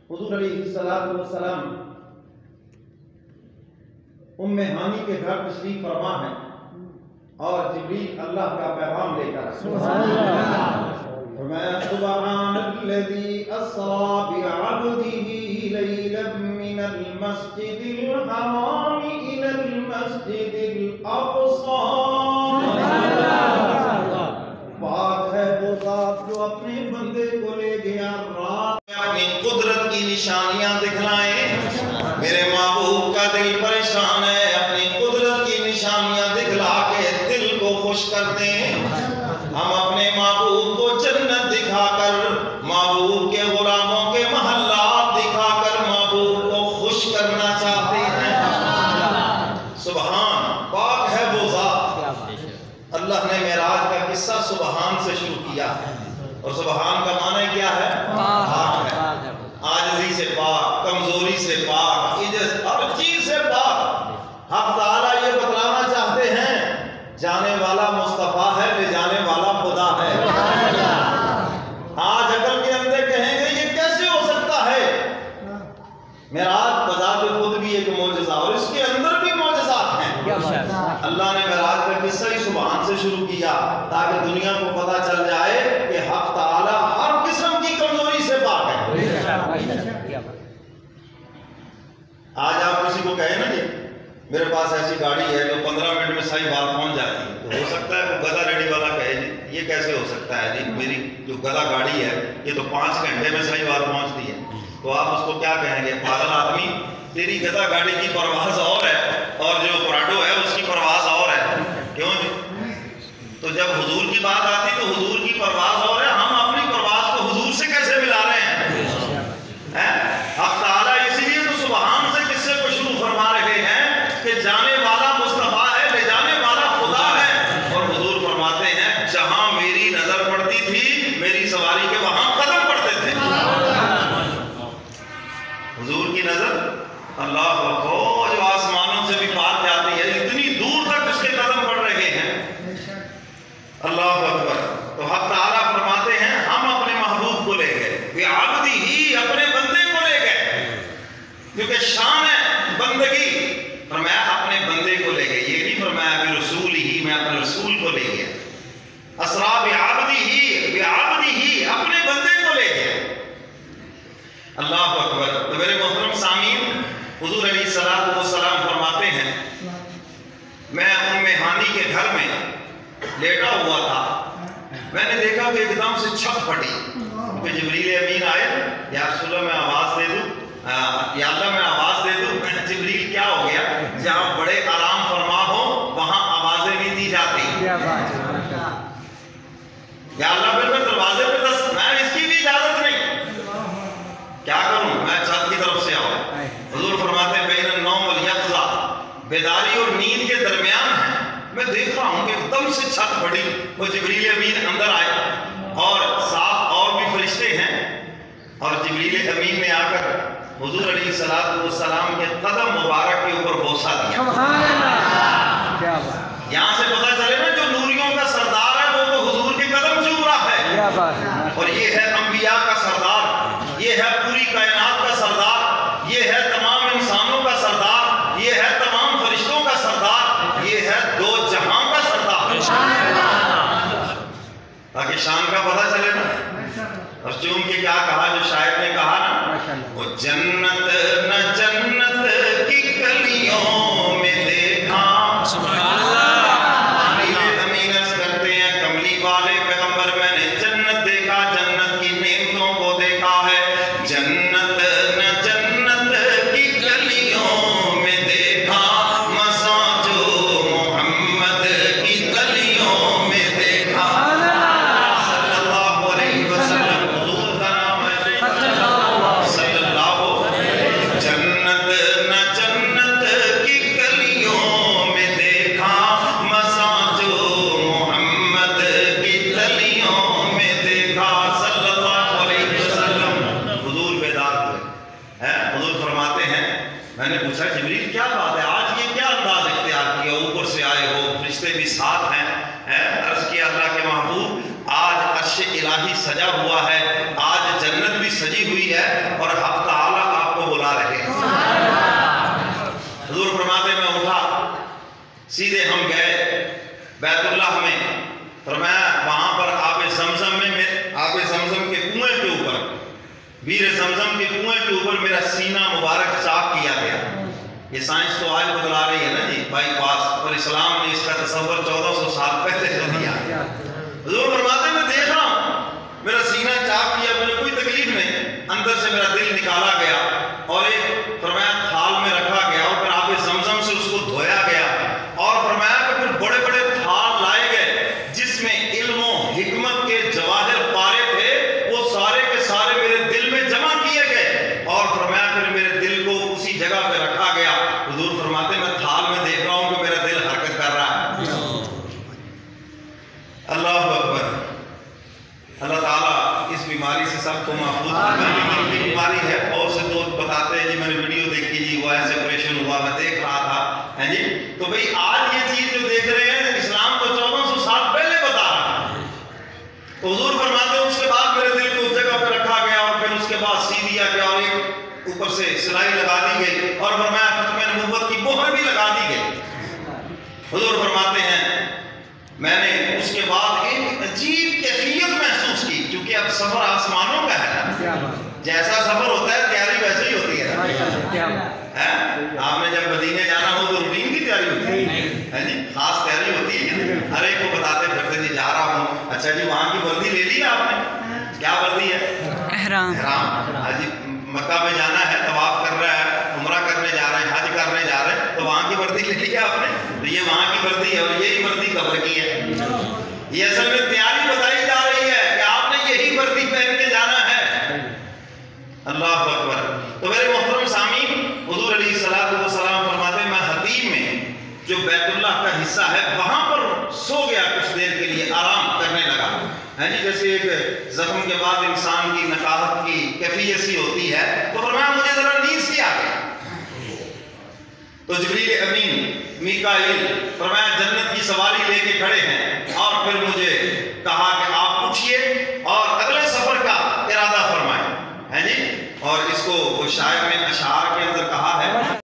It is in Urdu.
حضور علیہ السلام ام ہانی کے گھر تشریف فرما ہے اور جبریل اللہ کا پیغام لے کر سبحان اللہ فرمایا سبحان الذی اسری بعبدہ لیلا من المسجد الحرام الی المسجد الاقصی پاک ہے وہ ذات جو اپنے بندے کو لے گیا رات میں اپنی قدرت کی نشانیاں دکھلائیں میرے محبوب کا دل پریشان ہے اپنی قدرت کی نشانیاں دکھلا کے دل کو خوش کر دیں ہم اپنے محبوب کو جنت دکھا کر محبوب کے غلاموں کے محلات دکھا کر محبوب کو خوش کرنا چاہتے ہیں سبحان پاک ہے وہ ذات اللہ نے معراج کا قصہ سبحان سے شروع کیا اور سبحان کا معنی کیا ہے پاک ہے عاجزی سے پاک کمزوری سے پاک ہر چیز سے پاک حق تعالیٰ یہ بتلانا چاہتے ہیں جانے والا مصطفیٰ ہے لے جانے والا خدا ہے آج عقل کے اندر کہیں گے یہ کیسے ہو سکتا ہے معراج بذات خود بھی ایک معجزہ اور اس کے اندر بھی معجزات ہیں اللہ نے معراج کا قصہ ہی سبحان سے شروع کیا تاکہ دنیا کو پتہ چل جائے کہ حق تعالیٰ ہر قسم کی کمزوری سے پاک ہے آج آپ کسی کو کہیں نا جی میرے پاس ایسی گاڑی ہے جو 15 منٹ میں صحیح بات پہنچ جاتی ہے تو ہو سکتا ہے وہ گدھا ریڈی والا کہے جی یہ کیسے ہو سکتا ہے جی میری جو گدھا گاڑی ہے یہ تو 5 گھنٹے میں صحیح بات پہنچتی ہے تو آپ اس کو کیا کہیں گے پاگل آدمی تیری گدھا گاڑی کی پرواز اور ہے اور جو پراڈو ہے اس کی پرواز اور ہے کیوں جی تو جب حضور کی بات آتی تو حضور کی پرواز اور ہے ہم اپنی پرواز کو حضور سے کیسے ملا رہے ہیں حق تعالیٰ اسی لیے تو سبحان سے قصے کو شروع فرما رہے ہیں کہ جانے والا مصطفیٰ ہے لے جانے والا خدا ہے اور حضور فرماتے ہیں جہاں میری نظر پڑتی تھی میری سواری کے وہاں قدم پڑتے تھے حضور کی نظر اللہ اکبر جو آسمانوں سے بھی پار جاتی ہے اتنی دور تک اس کے قدم پڑ رہے ہیں اللہ اکبر تو حق تعالیٰ فرماتے ہیں ہم اپنے محبوب کو لے گئے بعبدہ ہی اپنے بندے کو لے گئے کیونکہ شان ہے بندگی فرمایا اپنے بندے کو لے گئے یہ نہیں فرمایا برسول ہی میں اپنے رسول کو لے گیا اسرا بعبدہ ہی اپنے بندے کو لے گئے اللہ اکبر تو میرے محترم سامعین حضور علیہ السلام فرماتے ہیں میں ام ہانی کے گھر میں لیٹا ہوا تھا میں نے دیکھا کہ ایک دم سے چھت پھٹی کہ جبریل امین آئے یا رسول اللہ میں آواز دے دوں یا اللہ میں آواز دے دوں جبریل کیا ہو گیا جہاں بڑے آرام فرما ہو وہاں آوازیں نہیں دی جاتی یا اللہ میں دروازے پہ دس میں اس کی بھی اجازت نہیں کیا کروں میں چھت کی طرف سے آؤں حضور فرماتے ہیں بین النوم والیقظہ بیداری اور نیند کے درمیان ہے میں دیکھ رہا ہوں کہ ایک دم سے چھت پھٹی وہ جبریل امین اندر آئے اور ساتھ اور بھی فرشتے ہیں اور جبریل امین نے آ کر حضور علیہ السلام کے قدم مبارک کے اوپر بوسہ دیا یہاں سے پتہ چلے نا جو نوریوں کا سردار ہے وہ تو حضور کے قدم چوم رہا ہے اور یہ ہے انبیاء کا سردار یہ ہے پوری کائنات کا سردار یہ ہے تمام انسانوں کا سردار یہ ہے تمام فرشتوں کا سردار یہ ہے دو جہاں کا سردار تاکہ شان کا پتہ چلے نا اور چون کے کیا کہا جو شاعر نے کہا نا وہ جنت نہ جنت کی گلیوں میں دیکھا امین عرض کرتے ہیں کملی والے پیغمبر میں نے جنت دیکھا جنت کی نعمتوں کو دیکھا ہے جنت نہ جنت کی گلیوں میں دیکھا مزہ جو محمد کی گلیوں میں دیکھا صلی اللہ علیہ وسلم حضور کا نام ہے صلی اللہ جنت نہ جنت کی گلیوں میں دیکھا مزہ جو محمد کی گلیوں میں دیکھا صلی اللہ علیہ وسلم حضور بیدار ہوئے حضور فرماتے ہیں میں نے پوچھا جبریل کیا بات ہے آج یہ کیا انداز اختیار کیا اوپر سے آئے ہو فرشتے بھی ساتھ ہیں عرض کیا اللہ کے محبوب آج عرش الہی سجا ہوا ہے آج جنت بھی سجی ہوئی ہے اور حق تعالیٰ ہم گئے بیت اللہ میں، فرمایا وہاں پر آب زمزم کے کنویں کے اوپر، بیر زمزم کے کنویں کے اوپر میرا سینہ مبارک چاک کیا گیا۔ یہ سائنس تو آج بدلا رہی ہے نا جی، بائی پاس، اور اسلام نے اس کا تصور 1400 سال پہلے سے دیا۔ حضور فرماتے ہیں میں دیکھ رہا ہوں، میرا سینہ چاک کیا، مجھے کوئی تکلیف نہیں، اندر سے میرا دل نکالا گیا اور ایک فرمایا تھال میں رکھا گیا اور پھر آب زمزم سے اس کو دھویا گیا، اور فرمایا کہ پھر بڑے بڑے تھال لائے گئے جس میں علم و حکمت کے جواہر پارے تھے، وہ سارے کے سارے میرے دل میں جمع کیے گئے، اور فرمایا پھر میرے دل کو اسی جگہ پہ رکھا گیا۔ حضور فرماتے ہیں میں تھال میں دیکھ رہا ہوں کہ میرا دل حرکت کر رہا ہے۔ اللہ اکبر۔ اللہ تعالیٰ اس بیماری سے سب کو محفوظ فرمائے۔ یہ بیماری ہے، بہت سے دوست بتاتے ہیں جی میں نے ویڈیو دیکھی جی وہ ایسے آپریشن ہوا، میں دیکھ رہا تھا، ہیں جی۔ تو بھئی آج یہ چیز جو دیکھ رہے ہیں اسلام کو 1400 سال پہلے بتا رہا ہے۔ تو حضور فرماتے ہیں اس کے بعد میرے دل کو اس جگہ پہ رکھا گیا اور پھر اس کے بعد سی دیا گیا اور ایک اوپر سے سلائی لگا دی گئی اور فرمایا ختم نبوت کی مہر بھی لگا دی گئی۔ حضور فرماتے ہیں میں نے اس کے بعد ایک عجیب کیفیت محسوس کی، کیونکہ اب سفر آسمانوں کا ہے، جیسا سفر ہوتا ہے تیاری ویسے ہی ہوتی ہے۔ آپ نے جب مدینے جانا ہو تو روٹین کی تیاری ہوتی ہے جی، خاص تیاری ہوتی ہے، ہر ایک کو بتاتے پھرتے جی جا رہا ہوں، اچھا جی وہاں کی وردی لے لی آپ نے، کیا وردی ہے؟ احرام۔ ہاں جی، مکہ میں جانا ہے، طواف کر رہا ہے، عمرہ کرنے جا رہے ہیں، حج کرنے جا رہے ہیں، تو وہاں کی وردی لے لی ہے آپ نے، تو یہ وہاں کی وردی ہے اور یہی وردی قبر کی ہے۔ یہ اصل میں تیاری بتائی جا رہی ہے کہ آپ نے یہی وردی پہن کے جانا ہے۔ اللہ اکبر۔ تو میرے محترم سامعین، حضور علیہ السلام فرماتے ہیں میں حتیم میں جو بیت اللہ کا حصہ ہے وہاں پر سو گیا، کچھ دیر کے لیے آرام کرنے لگا، ہے جی، جیسے ایک زخم کے بعد انسان کی نقاہت کی کیفیت سی ہوتی ہے، تو فرمایا مجھے ذرا نیند سی آ گیا۔ تو جبریل امین میکائیل فرمایا جنت کی سواری لے کے کھڑے ہیں اور پھر مجھے کہا